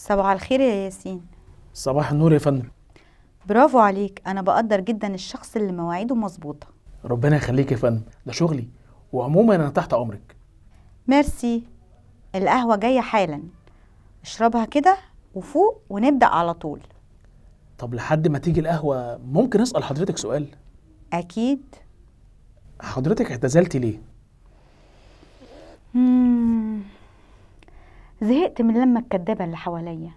صباح الخير يا ياسين. صباح النور يا فندم. برافو عليك، أنا بقدر جدا الشخص اللي مواعيده مظبوطة. ربنا يخليك يا فندم، ده شغلي، وعموما انا تحت امرك. ميرسي. القهوة جاية حالا، اشربها كده وفوق ونبدأ على طول. طب لحد ما تيجي القهوة ممكن اسأل حضرتك سؤال؟ أكيد. حضرتك اعتزلتي ليه؟ زهقت من لما الكدابة اللي حواليا.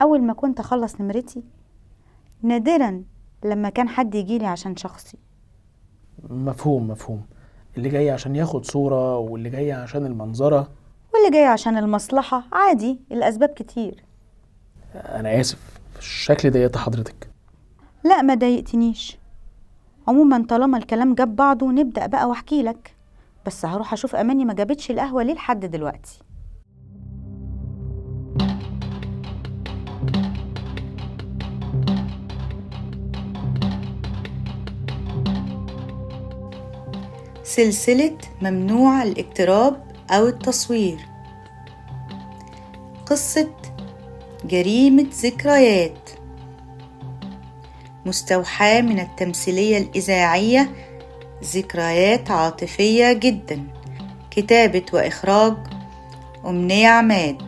أول ما كنت أخلص نمرتي، نادرا لما كان حد يجيلي عشان شخصي. مفهوم مفهوم. اللي جاي عشان ياخد صورة، واللي جاي عشان المنظرة، واللي جاي عشان المصلحة. عادي، الأسباب كتير. انا اسف، الشكل ضايقت حضرتك؟ لا، ما ضايقتنيش. عموما طالما الكلام جاب بعضه نبدأ بقى واحكي لك. بس هروح اشوف اماني ما جابتش القهوة ليه لحد دلوقتي. سلسلة ممنوع الاقتراب أو التصوير. قصة جريمة ذكريات، مستوحاة من التمثيلية الإذاعية ذكريات عاطفية جدا. كتابة وإخراج أمنية عماد.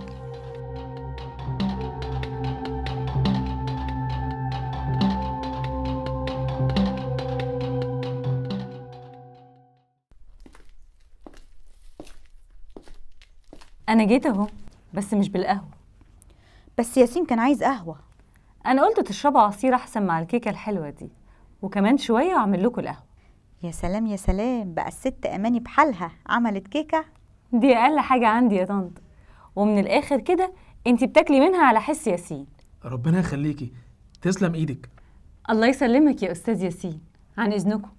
انا جيت اهو، بس مش بالقهوه. بس ياسين كان عايز قهوة. انا قلت تشربوا عصير احسن مع الكيكه الحلوه دي، وكمان شويه واعمل لكم القهوه. يا سلام يا سلام، بقى الست أماني بحالها عملت كيكة. دي اقل حاجه عندي يا طنط، ومن الاخر كده انتي بتاكلي منها على حس ياسين. ربنا يخليكي، تسلم ايدك. الله يسلمك يا استاذ ياسين، عن اذنكم.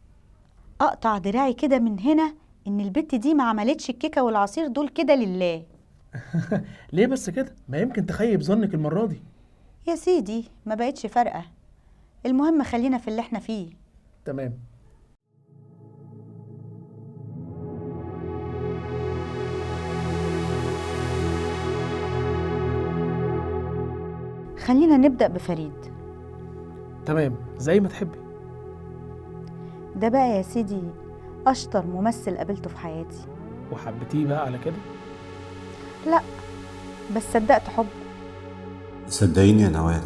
أقطع دراعي كده من هنا إن البت دي ما عملتش الكيكة والعصير دول كده لله. ليه بس كده؟ ما يمكن تخيب ظنك المرة دي. يا سيدي ما بقتش فارقة، المهم خلينا في اللي احنا فيه. تمام. خلينا نبدأ بفريد. تمام زي ما تحبي. ده بقى يا سيدي أشطر ممثل قابلته في حياتي. وحبيتيه بقى على كده؟ لا، بس صدقت حب. صدقيني يا نوال،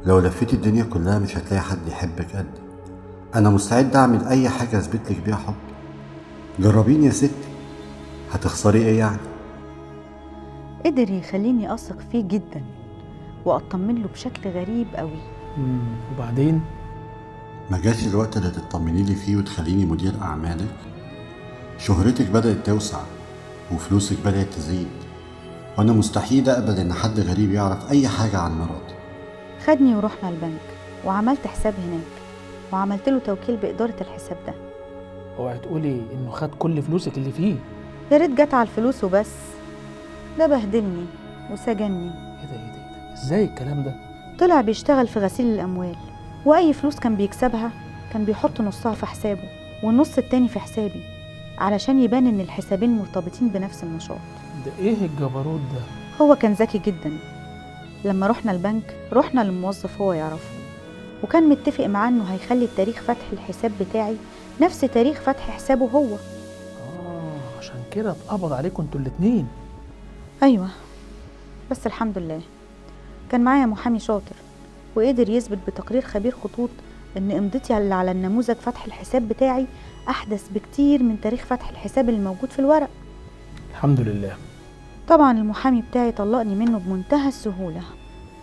لو لفيتي الدنيا كلها مش هتلاقي حد يحبك قدي. انا مستعد اعمل اي حاجه اثبت لك بيها حب. جربيني يا ستي، هتخسري ايه يعني؟ قدر يخليني أثق فيه جدا وأطمن له بشكل غريب قوي. وبعدين؟ ما جاش الوقت اللي تطمني لي فيه وتخليني مدير اعمالك؟ شهرتك بدات توسع وفلوسك بدات تزيد، وانا مستحيل اقبل ان حد غريب يعرف اي حاجه عن مراتي. خدني ورحنا البنك وعملت حساب هناك، وعملت له توكيل بإدارة الحساب ده. اوعي تقولي انه خد كل فلوسك اللي فيه. يا ريت جت على الفلوس وبس، ده بهدلني وسجني. ايه ده ايه ده ايه ده؟ ازاي الكلام ده؟ طلع بيشتغل في غسيل الأموال، وأي فلوس كان بيكسبها كان بيحط نصها في حسابه والنص التاني في حسابي، علشان يبان إن الحسابين مرتبطين بنفس النشاط. ده ايه الجبروت ده؟ هو كان ذكي جدا. لما رحنا البنك رحنا لموظف هو يعرفه، وكان متفق معاه إنه هيخلي تاريخ فتح الحساب بتاعي نفس تاريخ فتح حسابه هو. عشان كده اتقبض عليكم انتوا الاتنين. أيوة، بس الحمد لله كان معايا محامي شاطر وقدر يثبت بتقرير خبير خطوط إن إمضتي اللي على النموذج فتح الحساب بتاعي أحدث بكتير من تاريخ فتح الحساب اللي موجود في الورق. الحمد لله. طبعا المحامي بتاعي طلقني منه بمنتهى السهولة،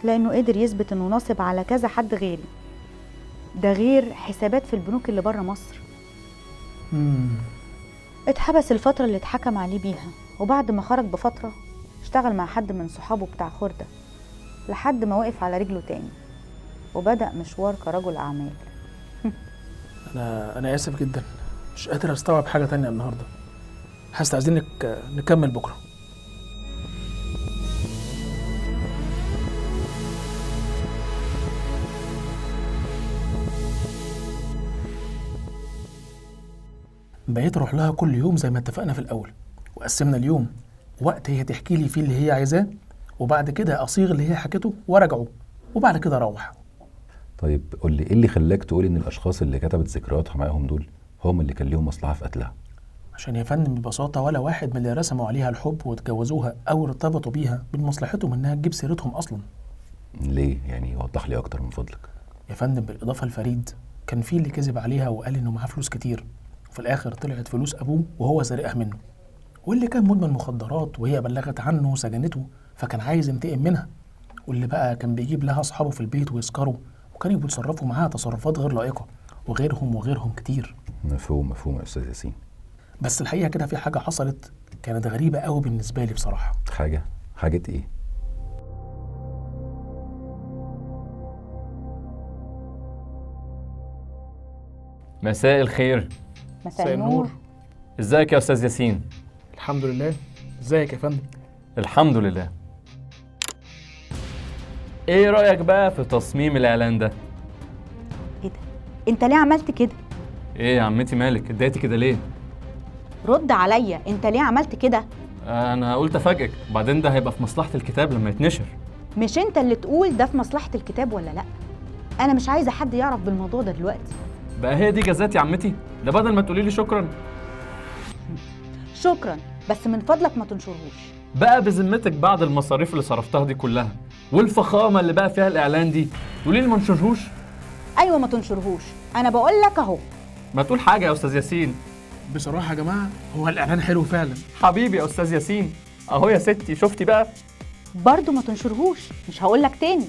لأنه قدر يثبت إنه ناصب على كذا حد غيري، ده غير حسابات في البنوك اللي بره مصر. اتحبس الفترة اللي اتحكم عليه بيها، وبعد ما خرج بفترة اشتغل مع حد من صحابه بتاع خردة لحد ما وقف على رجله تاني وبدأ مشوار كرجل أعمال. أنا آسف جدا، مش قادر أستوعب حاجة تانية النهاردة. هستأذنك نكمل بكرة. بقيت أروح لها كل يوم زي ما اتفقنا في الأول، وقسمنا اليوم وقت هي تحكي لي فيه اللي هي عايزاه، وبعد كده اصيغ اللي هي حكته وراجعه، وبعد كده اروح. طيب قول لي ايه اللي خلاك تقول ان الاشخاص اللي كتبت ذكرياتها معاهم دول هم اللي كان ليهم مصلحه في قتلها؟ عشان يا فندم ببساطه ولا واحد من اللي رسموا عليها الحب واتجوزوها او ارتبطوا بيها من مصلحتهم انها تجيب سيرتهم اصلا. ليه يعني؟ وضح لي اكتر من فضلك. يا فندم بالاضافه لفريد كان في اللي كذب عليها وقال انه معاه فلوس كتير، وفي الاخر طلعت فلوس ابوه وهو سارقها منه، واللي كان مدمن مخدرات وهي بلغت عنه وسجنته فكان عايز ينتقم منها، واللي بقى كان بيجيب لها اصحابه في البيت ويسكروا وكانوا بيتصرفوا معاها تصرفات غير لائقه، وغيرهم كتير. مفهوم يا استاذ ياسين. بس الحقيقه كده في حاجه حصلت كانت غريبه قوي بالنسبه لي بصراحه. حاجه ايه؟ مساء الخير. مساء النور. ازيك يا استاذ ياسين؟ الحمد لله. ازيك يا فندم؟ الحمد لله. ايه رأيك بقى في تصميم الاعلان ده؟ ايه ده؟ انت ليه عملت كده؟ ايه يا عمتي مالك اتضايقتي كده ليه؟ رد عليا، انت ليه عملت كده؟ انا قلت افاجئك، وبعدين ده هيبقى في مصلحة الكتاب لما يتنشر. مش انت اللي تقول ده في مصلحة الكتاب ولا لا؟ انا مش عايزة حد يعرف بالموضوع ده دلوقتي. بقى هي دي جزاتي يا عمتي؟ ده بدل ما تقولي لي شكرا. شكرا، بس من فضلك ما تنشرهوش. بقى بذمتك بعد المصاريف اللي صرفتها دي كلها والفخامة اللي بقى فيها الاعلان دي تقولي لي ما نشرهوش؟ ايوه ما تنشرهوش، انا بقول لك اهو. ما تقول حاجة يا استاذ ياسين. بصراحه يا جماعه هو الاعلان حلو فعلا. حبيبي يا استاذ ياسين. اهو يا ستي شفتي بقى؟ برضو ما تنشرهوش، مش هقول لك تاني.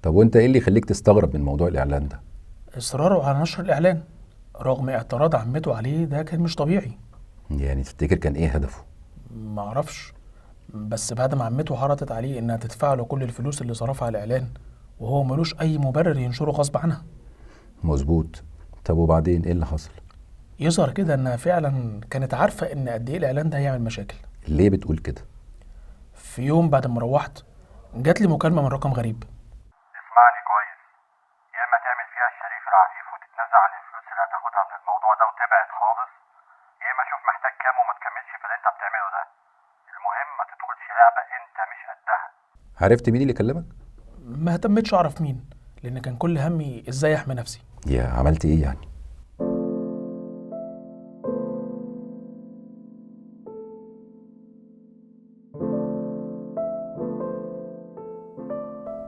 طب وانت ايه اللي يخليك تستغرب من موضوع الاعلان ده؟ اصراره على نشر الاعلان رغم اعتراض عمته عليه ده كان مش طبيعي. يعني تفتكر كان ايه هدفه؟ ما اعرفش، بس بعد ما عمته حرطت عليه انها تدفع له كل الفلوس اللي صرفها على الاعلان وهو ملوش اي مبرر ينشره غصب عنها. مظبوط. طب وبعدين ايه اللي حصل؟ يظهر كده انها فعلا كانت عارفه ان قد ايه الاعلان ده هيعمل مشاكل. ليه بتقول كده؟ في يوم بعد ما روحت جات لي مكالمه من رقم غريب. اسمعني كويس، يا اما تعمل فيها الشريف العفيف وتتنازل عن الفلوس اللي هتاخدها من الموضوع ده وتبعد خالص، يا اما شوف محتاج كام وما تكملش في اللي انت بتعمله ده. المهم ما تدخلش لعبه انت مش قدها. عرفت مين اللي كلمك؟ ما اهتمتش اعرف مين، لان كان كل همي ازاي احمي نفسي. يا عملت ايه يعني؟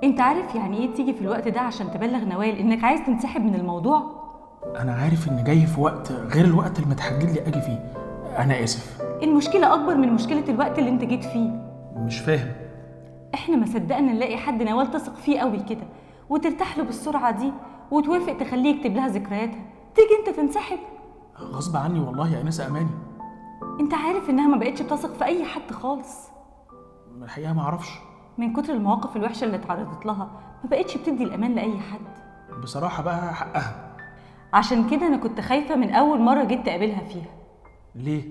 انت عارف يعني ايه تيجي في الوقت ده عشان تبلغ نوال انك عايز تنسحب من الموضوع؟ انا عارف ان جاي في وقت غير الوقت المتحدد لي اجي فيه، انا اسف. المشكلة اكبر من مشكلة الوقت اللي انت جيت فيه. مش فاهم. احنا ما صدقنا نلاقي حد نوال تثق فيه قوي كده وترتاح له بالسرعة دي وتوافق تخليه يكتب لها ذكرياتها، تيجي انت تنسحب. غصب عني والله يا انسه اماني. انت عارف انها ما بقتش بتثق في اي حد خالص. الحقيقه ما اعرفش. من كتر المواقف الوحشة اللي اتعرضت لها ما بقتش بتدي الامان لاي حد. بصراحه بقى حقها. عشان كده انا كنت خايفة من اول مرة جيت تقابلها فيها. ليه؟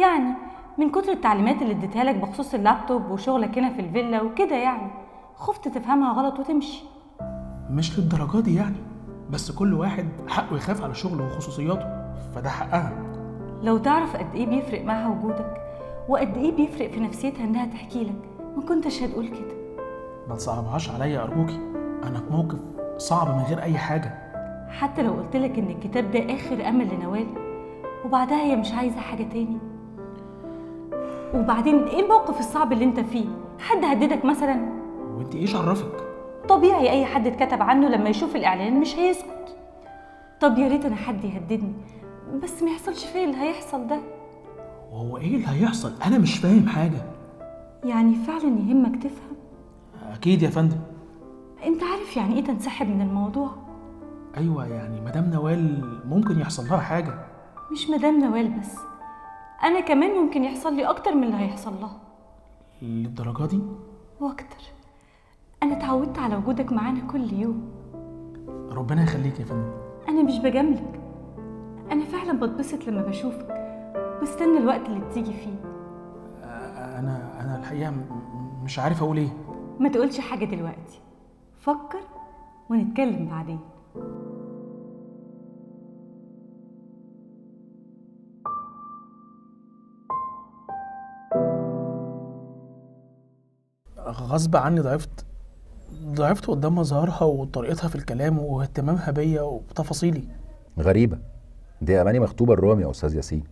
يعني من كتر التعليمات اللي اديتها لك بخصوص اللابتوب وشغلك هنا في الفيلا وكده، يعني خفت تفهمها غلط وتمشي. مش للدرجه دي يعني، بس كل واحد حقه يخاف على شغله وخصوصياته، فده حقها. لو تعرف قد ايه بيفرق معها وجودك وقد ايه بيفرق في نفسيتها انها تحكي لك ما كنتش هتقول كده. ما تصعبهاش عليا ارجوكي، انا في موقف صعب من غير اي حاجه. حتى لو قلت لك ان الكتاب ده اخر امل لنوال وبعدها هي مش عايزه حاجه تاني. وبعدين ايه الموقف الصعب اللي انت فيه؟ حد هددك مثلا؟ وانت ايش عرفك؟ طبيعي اي حد اتكتب عنه لما يشوف الاعلان مش هيسكت. طب يا ريت انا حد يهددني بس ما يحصلش فيا اللي هيحصل ده. وهو ايه اللي هيحصل؟ انا مش فاهم حاجه. يعني فعلا يهمك تفهم؟ اكيد يا فندم. انت عارف يعني ايه تنسحب من الموضوع؟ ايوه يعني مدام نوال ممكن يحصل لها حاجه. مش مدام نوال بس، انا كمان ممكن يحصل لي اكتر من اللي هيحصل لها. للدرجه دي؟ واكتر. انا اتعودت على وجودك معانا كل يوم. ربنا يخليك يا فندم. انا مش بجاملك، انا فعلا بتبسط لما بشوفك، بستنى الوقت اللي بتيجي فيه. انا الحقيقه مش عارف اقول ايه. ما تقولش حاجه دلوقتي، فكر ونتكلم بعدين. غصب عني ضعفت قدام مظهرها وطريقتها في الكلام واهتمامها بيا وبتفاصيلي. غريبة، دي أماني مخطوبة لرامي يا أستاذ ياسين.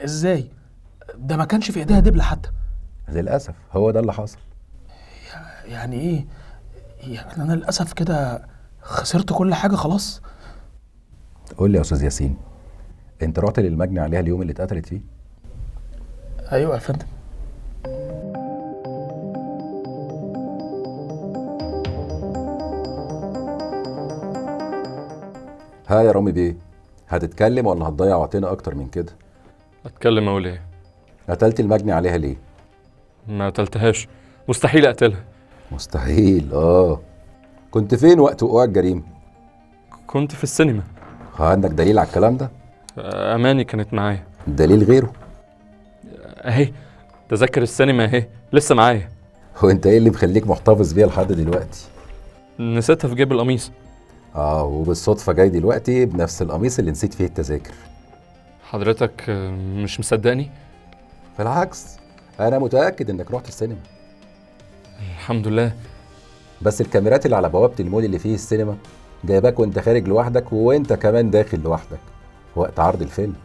ازاي؟ ده ما كانش في ايديها دبلة حتى. للأسف هو ده اللي حصل. يعني ايه؟ يعني انا للأسف كده خسرت كل حاجة خلاص؟ قول لي يا أستاذ ياسين، أنت رحت للمجني عليها اليوم اللي اتقتلت فيه؟ ايوه يا فندم. ها يا رامي بيه، هتتكلم ولا هتضيع وقتنا أكتر من كده؟ اتكلم اقول ايه؟ قتلت المجني عليها ليه؟ ما قتلتهاش، مستحيل اقتلها. مستحيل؟ كنت فين وقت وقوع الجريمة؟ كنت في السينما. عندك دليل على الكلام ده؟ اماني كانت معايا. دليل غيره؟ اهي تذكر السينما اهي لسه معايا. هو انت ايه اللي مخليك محتفظ بيها لحد دلوقتي؟ نسيتها في جيب القميص. وبالصدفة جاي دلوقتي بنفس القميص اللي نسيت فيه التذاكر. حضرتك مش مصدقني؟ بالعكس، انا متأكد انك رحت السينما. الحمد لله. بس الكاميرات اللي على بوابة المول اللي فيه السينما جايباك وانت خارج لوحدك وانت كمان داخل لوحدك وقت عرض الفيلم.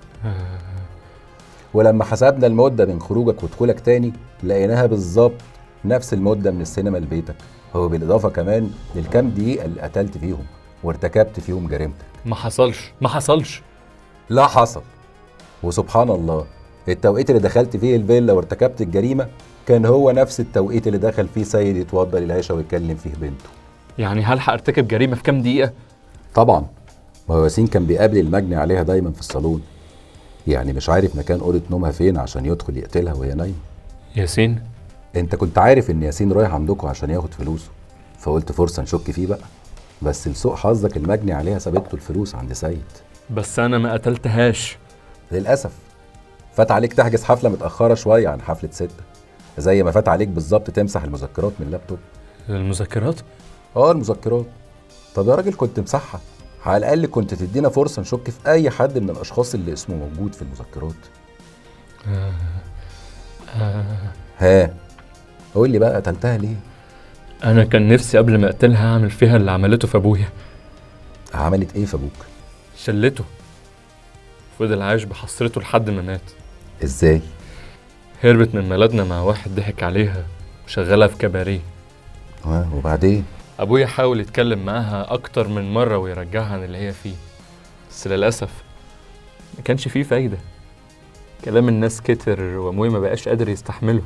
ولما حسبنا المدة من خروجك ودخولك تاني لقيناها بالظبط نفس المدة من السينما لبيتك، هو بالإضافة كمان للكام دقيقة اللي قتلت فيهم وارتكبت فيهم جريمتك. ما حصلش. لا حصل. وسبحان الله، التوقيت اللي دخلت فيه الفيلا وارتكبت الجريمة كان هو نفس التوقيت اللي دخل فيه سيد يتوضى للعشاء ويكلم فيه بنته. يعني هلحق ارتكب جريمة في كام دقيقة؟ طبعا، ما هو ياسين كان بيقابل المجني عليها دايما في الصالون، يعني مش عارف مكان أوضة نومها فين عشان يدخل يقتلها وهي نايمة. ياسين؟ انت كنت عارف ان ياسين رايح عندكم عشان ياخد فلوسه، فقلت فرصة نشك فيه بقى، بس لسوء حظك المجني عليها سابته الفلوس عند سيد. بس انا ما قتلتهاش. للأسف فات عليك تحجز حفلة متأخرة شوية عن حفلة 6، زي ما فات عليك بالظبط تمسح المذكرات من اللابتوب. المذكرات؟ المذكرات. طب يا راجل كنت مسحها، على الأقل كنت تدينا فرصة نشك في أي حد من الأشخاص اللي اسمه موجود في المذكرات. ها قول لي بقى، قتلتها ليه؟ انا كان نفسي قبل ما اقتلها اعمل فيها اللي عملته في ابويا. عملت ايه في ابوك؟ شلته، فضل عايش بحسرته لحد ما مات. ازاي؟ هربت من بلدنا مع واحد ضحك عليها وشغلها في كباريه. وبعدين؟ ابويا حاول يتكلم معاها اكتر من مرة ويرجعها عن اللي هي فيه، بس للأسف ما كانش فيه فايدة. كلام الناس كتر وابويا ما بقاش قادر يستحمله،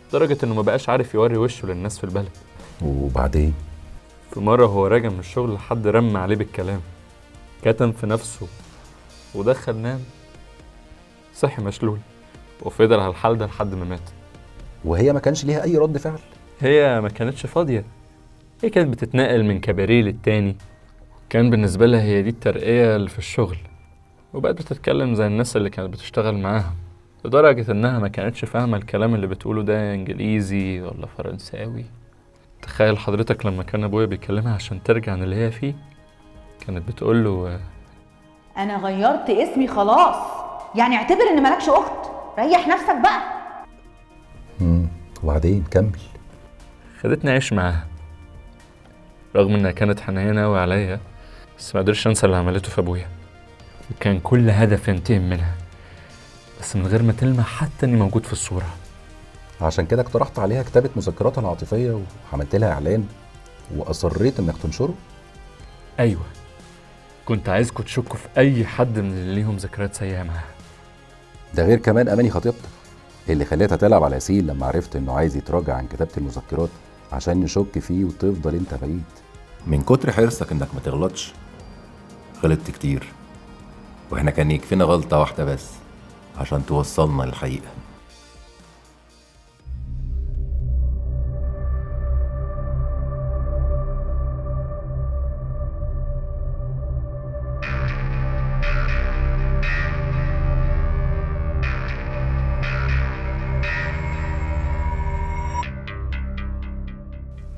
لدرجة انه ما بقاش عارف يوري وشه للناس في البلد. وبعدين؟ في مرة وهو راجع من الشغل حد رمى عليه بالكلام، كتم في نفسه ودخل نام، صحي مشلول وفضل على الحال ده لحد ما مات. وهي ما كانش ليها اي رد فعل؟ هي ما كانتش فاضية، هي كانت بتتنقل من كباريه للتاني، كان بالنسبة لها هي دي الترقية اللي في الشغل، وبقت بتتكلم زي الناس اللي كانت بتشتغل معاها، لدرجة انها ما كانتش فاهمة الكلام اللي بتقوله ده انجليزي ولا فرنساوي. تخيل حضرتك لما كان ابويا بيكلمها عشان ترجع عن اللي هي فيه، كانت بتقوله انا غيرت اسمي خلاص، يعني اعتبر ان مالكش اخت، ريح نفسك بقى. وبعدين كمل. خدتني عيش معاها رغم انها كانت حنينة قوي عليا، بس ما قدرش انسى اللي عملته في ابويا، وكان كل هدف ينتقم منها، بس من غير ما تلمح حتى اني موجود في الصورة. عشان كده اقترحت عليها كتابة مذكراتها العاطفية وعملت لها اعلان واصريت انك تنشره؟ ايوه، كنت عايزكم تشكوا في اي حد من اللي ليهم ذكريات سيئة معاها. ده غير كمان اماني خطيبتك اللي خليتها تلعب على ياسين لما عرفت انه عايز يتراجع عن كتابة المذكرات عشان نشك فيه وتفضل انت بعيد. من كتر حرصك انك ما تغلطش غلطت كتير، واحنا كان يكفينا غلطة واحدة بس عشان توصلنا للحقيقة.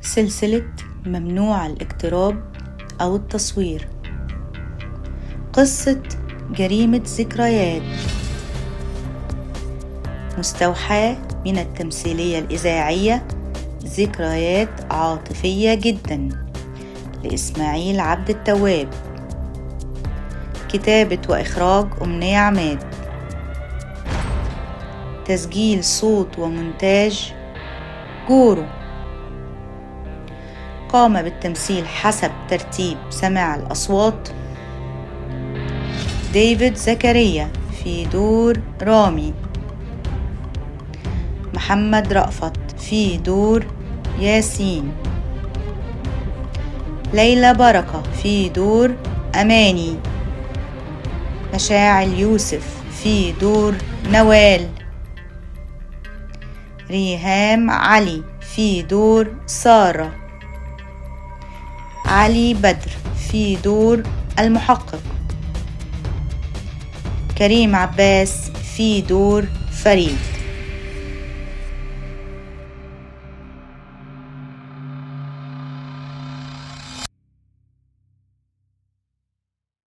سلسلة ممنوع الاقتراب أو التصوير، قصة جريمة ذكريات مستوحاة من التمثيلية الإذاعية ذكريات عاطفية جدا لإسماعيل عبد التواب. كتابة وإخراج أمنية عماد. تسجيل صوت ومونتاج جورو. قام بالتمثيل حسب ترتيب سماع الأصوات ديفيد زكريا في دور رامي، محمد رأفت في دور ياسين، ليلى بركة في دور أماني، مشاعل يوسف في دور نوال، ريهام علي في دور سارة، علي بدر في دور المحقق، كريم عباس في دور فريد.